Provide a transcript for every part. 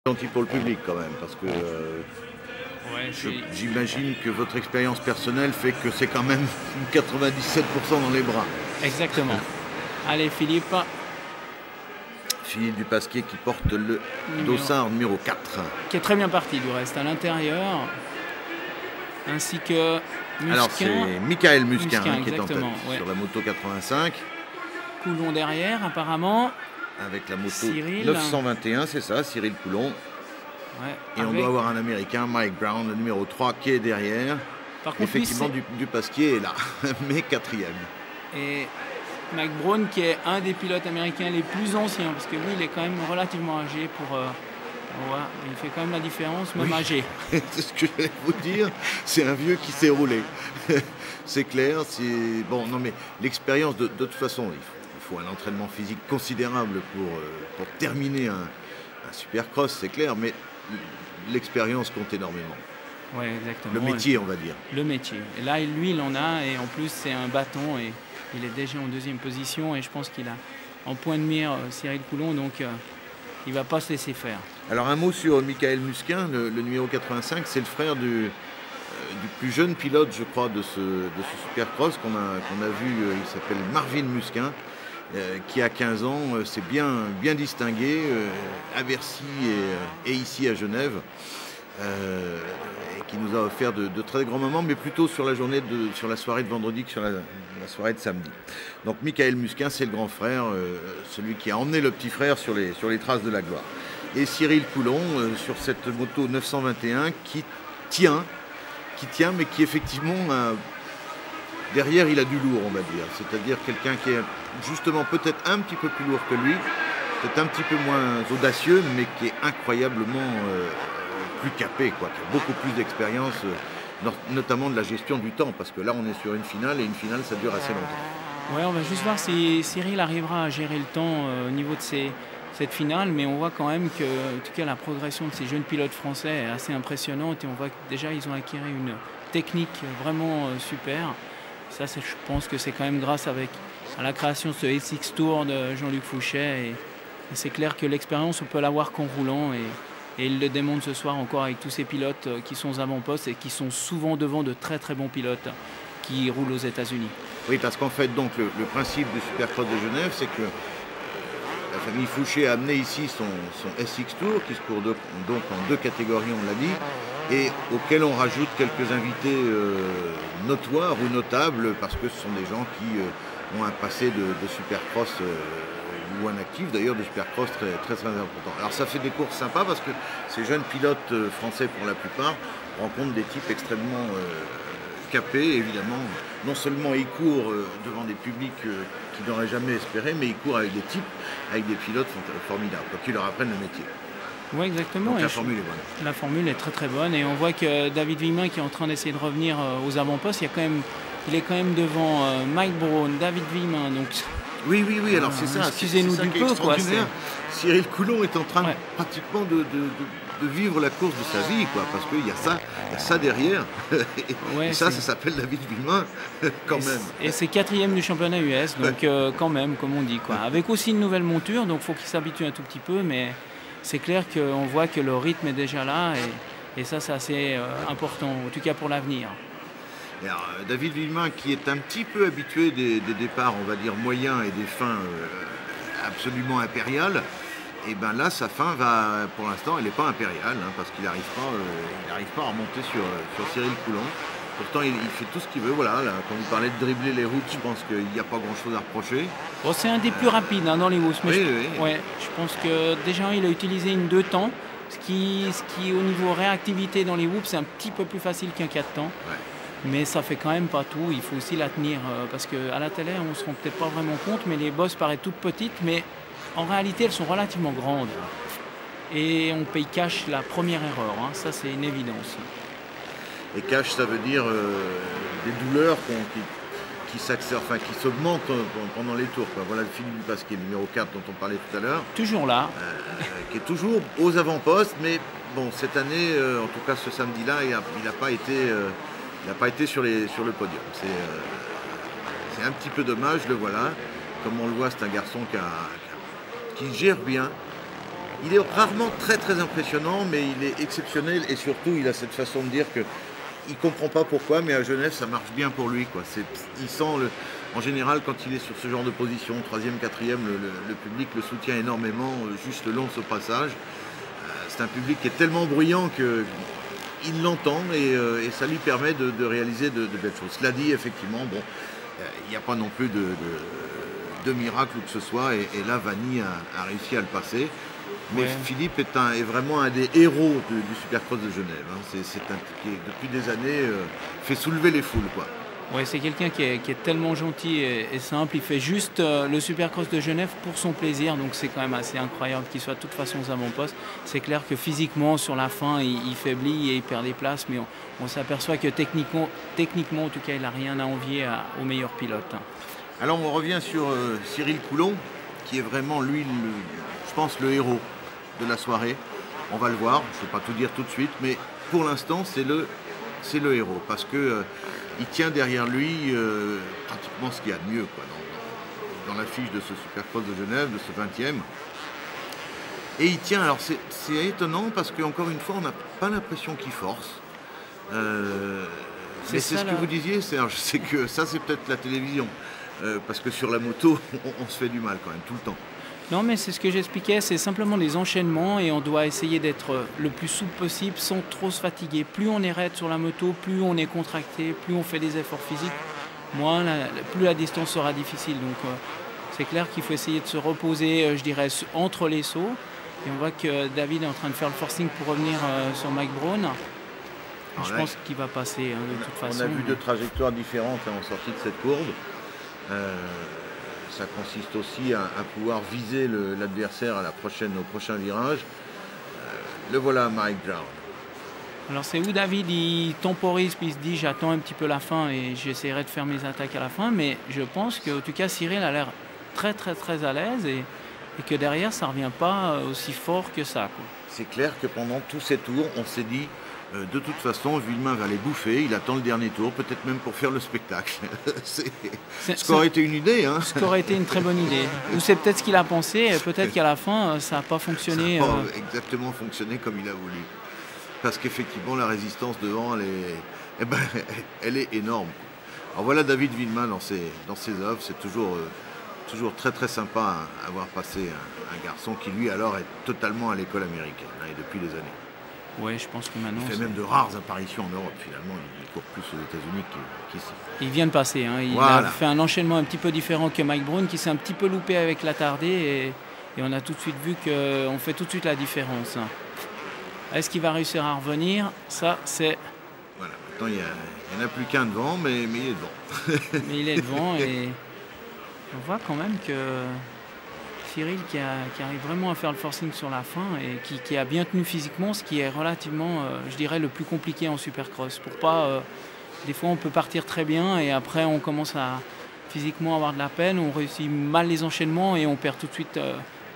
Gentil pour le public quand même, parce que Ouais, j'imagine que votre expérience personnelle fait que c'est quand même 97% dans les bras. exactement. Allez, Philippe, Philippe Dupasquier qui porte le numéro- dossard numéro 4. qui est très bien parti du reste à l'intérieur, ainsi que Alors Musquin, c'est Michael Musquin, Musquin, qui est en tête exactement, ouais. sur la moto 85, Coulon derrière apparemment. avec la moto Cyril. 921, c'est ça, Cyril Coulon. Ouais, Et on avec- doit avoir un Américain, Mike Brown, le numéro 3, qui est derrière. Par contre, lui, Effectivement, Dupasquier est là, mais quatrième. et Mike Brown qui est un des pilotes américains les plus anciens, parce que lui, il est quand même relativement âgé pour... ouais, il fait quand même la différence, même Oui. âgé. C'est ce que j'allais vous dire, c'est un vieux qui s'est roulé. C'est clair, c'est... Bon, non mais l'expérience, de toute façon, il faut un entraînement physique considérable pour terminer un supercross, c'est clair, mais l'expérience compte énormément. Ouais, exactement. Le métier, on va dire. Le métier. Et là, lui, il en a, et en plus, c'est un bâton, et il est déjà en deuxième position, et je pense qu'il a en point de mire Cyril Coulon, donc il va pas se laisser faire. Alors un mot sur Michael Musquin, le numéro 85, c'est le frère du plus jeune pilote, je crois, de ce supercross qu'on a vu, il s'appelle Marvin Musquin, qui a 15 ans, s'est bien distingué à Bercy et ici à Genève, et qui nous a offert de très grands moments, mais plutôt sur la soirée de vendredi que sur la soirée de samedi. Donc Michael Musquin, c'est le grand frère, celui qui a emmené le petit frère sur les traces de la gloire. Et Cyril Coulon, sur cette moto 921, qui tient, mais qui effectivement, derrière, il a du lourd, on va dire. C'est-à-dire quelqu'un qui est justement peut-être un petit peu plus lourd que lui, peut-être un petit peu moins audacieux, mais qui est incroyablement plus capé, quoi, qui a beaucoup plus d'expérience, notamment de la gestion du temps, parce que là, on est sur une finale, et une finale, ça dure assez longtemps. Ouais, on va juste voir si Cyril arrivera à gérer le temps au niveau de cette finale, mais on voit quand même que, en tout cas, la progression de ces jeunes pilotes français est assez impressionnante, et on voit que déjà, ils ont acquis une technique vraiment super. Ça, je pense que c'est quand même grâce à la création de ce SX Tour de Jean-Luc Fouchet, et c'est clair que l'expérience, on peut l'avoir qu'en roulant, et il le démontre ce soir encore avec tous ces pilotes qui sont aux avant-postes et qui sont souvent devant de très très bons pilotes qui roulent aux États-Unis. Oui, parce qu'en fait, donc, le principe du Supercross de Genève, c'est que la famille Fouché a amené ici son SX Tour, qui se court donc en deux catégories, on l'a dit, et auquel on rajoute quelques invités notoires ou notables, parce que ce sont des gens qui ont un passé de Supercross, ou un actif d'ailleurs de Supercross très important. Alors ça fait des courses sympas, parce que ces jeunes pilotes français, pour la plupart, rencontrent des types extrêmement capés, évidemment. Non seulement ils courent devant des publics qu'ils n'auraient jamais espéré, mais ils courent avec des types, avec des pilotes formidables, qui leur apprennent le métier. Oui, exactement. Donc Et la formule est bonne. la formule est très très bonne, et on voit que David Villemin, qui est en train d'essayer de revenir aux avant-postes, il est quand même devant Mike Brown, David Villemin, donc Oui, alors c'est ça. excusez-nous c'est ça du qui est peu, quoi, extraordinaire. Cyril Coulon est en train Ouais. pratiquement de vivre la course de sa vie, quoi, parce qu'il y a ça derrière. Ouais, et ça c'est- s'appelle David Villemin, quand même. Et c'est quatrième du championnat US, donc quand même, comme on dit, quoi. Avec aussi une nouvelle monture, donc il faut qu'il s'habitue un tout petit peu, mais c'est clair qu'on voit que le rythme est déjà là, et ça c'est assez important, en tout cas pour l'avenir. Et alors, David Villemin, qui est un petit peu habitué des départs, on va dire, moyens et des fins absolument impériales, et bien là, sa fin va, pour l'instant, elle n'est pas impériale, hein, parce qu'il n'arrive pas à remonter sur Cyril Coulon. Pourtant, il fait tout ce qu'il veut. Voilà, là, quand vous parlez de dribbler les routes, je pense qu'il n'y a pas grand-chose à reprocher. Bon, c'est un des plus rapides dans les Woos, mais Oui, ouais, je pense que déjà il a utilisé une 2 temps, ce qui au niveau réactivité dans les Whoops, c'est un petit peu plus facile qu'un 4 temps. Ouais. Mais ça fait quand même pas tout, il faut aussi la tenir, parce qu'à la télé on ne se rend peut-être pas vraiment compte, mais les bosses paraissent toutes petites, mais en réalité elles sont relativement grandes. Et on paye cash la première erreur, hein. Ça c'est une évidence. Et cash, ça veut dire des douleurs qui s'augmentent pendant les tours, quoi. Voilà le Philippe Dupasquier, numéro 4 dont on parlait tout à l'heure, Toujours là, qui est toujours aux avant-postes, mais bon, cette année, en tout cas ce samedi-là, il n'a pas été sur le podium. C'est un petit peu dommage, le voilà. Comme on le voit, c'est un garçon qui gère bien, Il est rarement très très impressionnant, mais il est exceptionnel et surtout il a cette façon de dire que il comprend pas pourquoi, mais à Genève ça marche bien pour lui, quoi. Il sent en général quand il est sur ce genre de position, troisième, quatrième, le public le soutient énormément juste le long de ce passage. C'est un public qui est tellement bruyant qu'il l'entend et ça lui permet de réaliser de belles choses. Cela dit, effectivement, bon, il n'y a pas non plus de miracle ou que ce soit, et là Vanni a réussi à le passer. Mais Philippe est vraiment un des héros du Supercross de Genève. Hein. C'est un qui, depuis des années, fait soulever les foules, quoi. Ouais, c'est quelqu'un qui est tellement gentil et simple. Il fait juste le Supercross de Genève pour son plaisir. Donc c'est quand même assez incroyable qu'il soit de toute façon aux avant-postes. C'est clair que physiquement, sur la fin, il faiblit et il perd des places. Mais on s'aperçoit que techniquement, en tout cas, il n'a rien à envier aux meilleurs pilotes. Alors on revient sur Cyril Coulon, qui est vraiment, lui, je pense, le héros de la soirée. On va le voir, je ne vais pas tout dire tout de suite, mais pour l'instant, c'est le héros. Parce que il tient derrière lui pratiquement ce qu'il y a de mieux, quoi, dans l'affiche de ce Supercross de Genève, de ce 20e. Et il tient, alors c'est étonnant parce qu'encore une fois, on n'a pas l'impression qu'il force. Mais c'est ce que vous disiez, Serge, c'est que ça c'est peut-être la télévision. Parce que sur la moto, on se fait du mal quand même, tout le temps. Non, mais c'est ce que j'expliquais, c'est simplement les enchaînements et on doit essayer d'être le plus souple possible sans trop se fatiguer. Plus on est raide sur la moto, plus on est contracté, plus on fait des efforts physiques, plus la distance sera difficile. Donc c'est clair qu'il faut essayer de se reposer, je dirais, entre les sauts. Et on voit que David est en train de faire le forcing pour revenir sur Mike Brown. Je pense qu'il va passer, hein, de toute façon. On a vu deux trajectoires différentes en sortie de cette courbe. Ça consiste aussi à pouvoir viser l'adversaire au prochain virage. Le voilà, Mike Brown. Alors c'est où David il temporise puis il se dit j'attends un petit peu la fin et j'essaierai de faire mes attaques à la fin, mais je pense que en tout cas Cyril a l'air très très très à l'aise et que derrière ça ne revient pas aussi fort que ça, quoi. C'est clair que pendant tous ces tours on s'est dit de toute façon, Villemain va les bouffer, il attend le dernier tour, peut-être même pour faire le spectacle. Ce qu'aurait été une idée. Hein. Ce qu'aurait été une très bonne idée. Ou c'est peut-être ce qu'il a pensé, et peut-être qu'à la fin, ça n'a pas fonctionné. Ça n'a pas exactement fonctionné comme il a voulu. Parce qu'effectivement, la résistance devant, elle est énorme. Alors voilà David Villemain dans ses œuvres, c'est toujours très très sympa à voir passer un garçon qui lui alors est totalement à l'école américaine, hein, et depuis des années. Oui, je pense que maintenant... Il fait même de rares apparitions en Europe, finalement. Il court plus aux États-Unis qu'ici. Il vient de passer. Hein. Il a fait un enchaînement un petit peu différent que Mike Brown, qui s'est un petit peu loupé avec l'attardé. Et on a tout de suite vu qu'on fait tout de suite la différence. Est-ce qu'il va réussir à revenir? Ça, c'est... Voilà, maintenant, il n'y en a plus qu'un devant, mais il est devant. Mais il est devant et on voit quand même que... Cyril qui arrive vraiment à faire le forcing sur la fin et qui a bien tenu physiquement, ce qui est relativement, je dirais, le plus compliqué en supercross. Pour pas, des fois on peut partir très bien et après on commence à physiquement avoir de la peine, on réussit mal les enchaînements et on perd tout de suite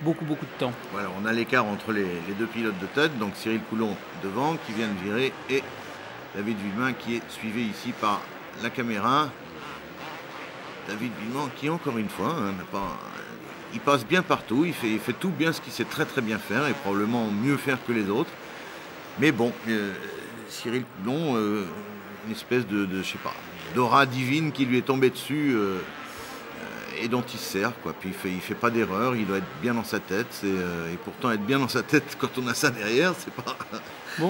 beaucoup de temps. Voilà, on a l'écart entre les deux pilotes de tête, donc Cyril Coulon devant qui vient de virer et David Villemain qui est suivi ici par la caméra. David Villemain qui encore une fois n'a pas... Il passe bien partout, il fait tout bien ce qu'il sait très très bien faire et probablement mieux faire que les autres. Mais bon, Cyril Coulon, une espèce de je sais pas, d'aura divine qui lui est tombée dessus et dont il se sert, quoi. Puis il fait pas d'erreur, il doit être bien dans sa tête. Et pourtant être bien dans sa tête quand on a ça derrière,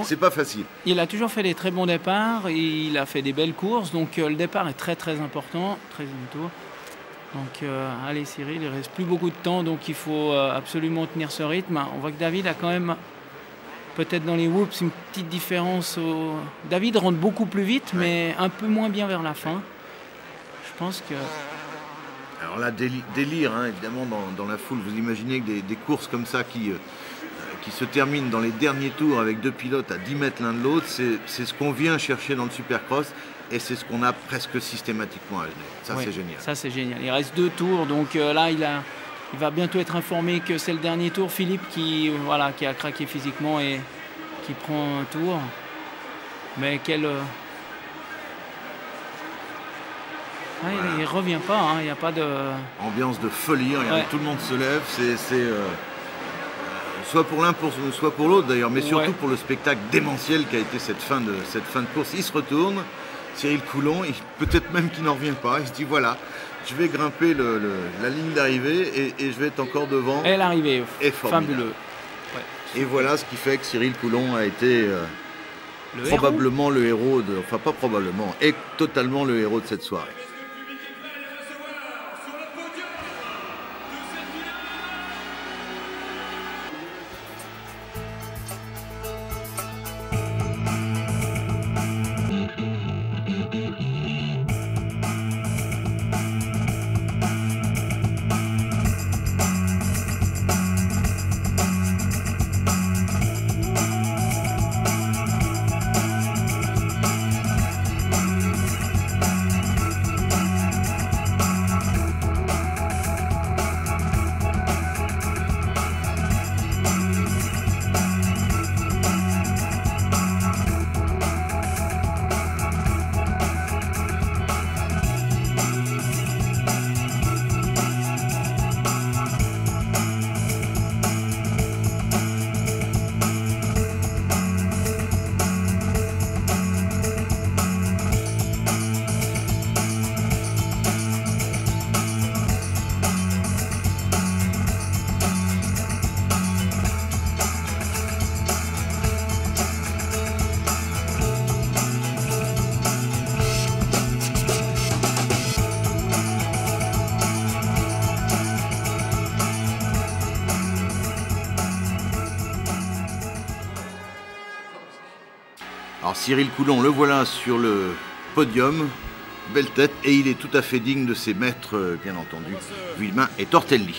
c'est pas facile. Il a toujours fait des très bons départs, il a fait des belles courses, donc le départ est très très important, 13e tour. Donc allez Cyril, il ne reste plus beaucoup de temps, donc il faut absolument tenir ce rythme. On voit que David a quand même, peut-être dans les whoops, une petite différence. David rentre beaucoup plus vite, mais un peu moins bien vers la fin. Je pense que... Alors là, délire, hein, évidemment, dans la foule. Vous imaginez que des courses comme ça qui se terminent dans les derniers tours avec deux pilotes à 10 mètres l'un de l'autre, c'est ce qu'on vient chercher dans le Supercross. Et c'est ce qu'on a presque systématiquement à Genève. Ça, c'est génial. Ça, c'est génial. Il reste 2 tours. Donc là, il va bientôt être informé que c'est le dernier tour. Philippe qui a craqué physiquement et qui prend un tour. Mais quel... il ne revient pas. Hein. Il n'y a pas de... Ambiance de folie. Regardez, tout le monde se lève. soit pour l'un, soit pour l'autre d'ailleurs, mais surtout Ouais. pour le spectacle démentiel qu'a été cette fin de course. Il se retourne, Cyril Coulon, peut-être même qu'il n'en revient pas, il se dit voilà, je vais grimper la ligne d'arrivée et je vais être encore devant. Et l'arrivée, Et formidable. fabuleux. Ouais. Et voilà ce qui fait que Cyril Coulon a été Le probablement le héros enfin pas probablement, est totalement le héros de cette soirée. Alors Cyril Coulon, le voilà sur le podium, belle tête, et il est tout à fait digne de ses maîtres, bien entendu, Vuillemin et Tortelli.